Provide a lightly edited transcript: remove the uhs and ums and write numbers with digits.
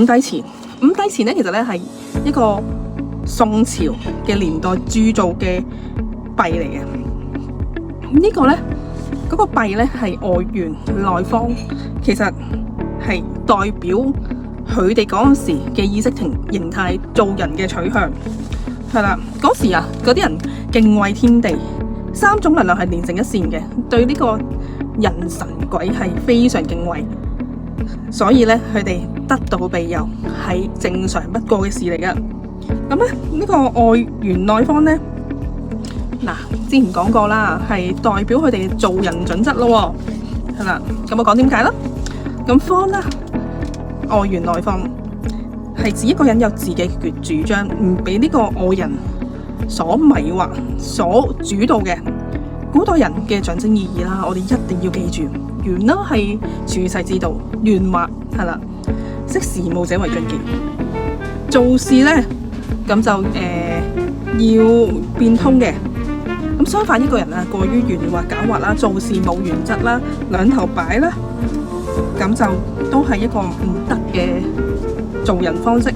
五帝錢，五帝錢咧，其實咧係一個宋朝嘅年代鑄造嘅幣嚟嘅。呢個咧，嗰個幣咧係外圓內方，其實係代表佢哋嗰陣時嘅意識形態做人嘅取向。係啦，嗰時啊，嗰啲人敬畏天地，三種能量係連成一線嘅，對呢個人神鬼係非常敬畏。所以咧，佢哋得到庇佑係正常不過嘅事嚟噶。咁咧，呢個外圓內方咧，嗱，之前講過啦，係代表佢哋做人準則咯。係啦，咁我講點解啦？咁方啦，外圓內方係指一個人有自己嘅主張，唔俾呢個外人所迷惑、所主導嘅。古代人嘅象徵意義啦，我哋一定要記住。圓啦係處世之道，圓滑係啦，識時務者為俊傑。做事咧咁就要變通嘅。咁相反，一個人啊過於圓滑狡猾啦，做事冇原則啦，兩頭擺啦，咁就都係一個唔得嘅做人方式。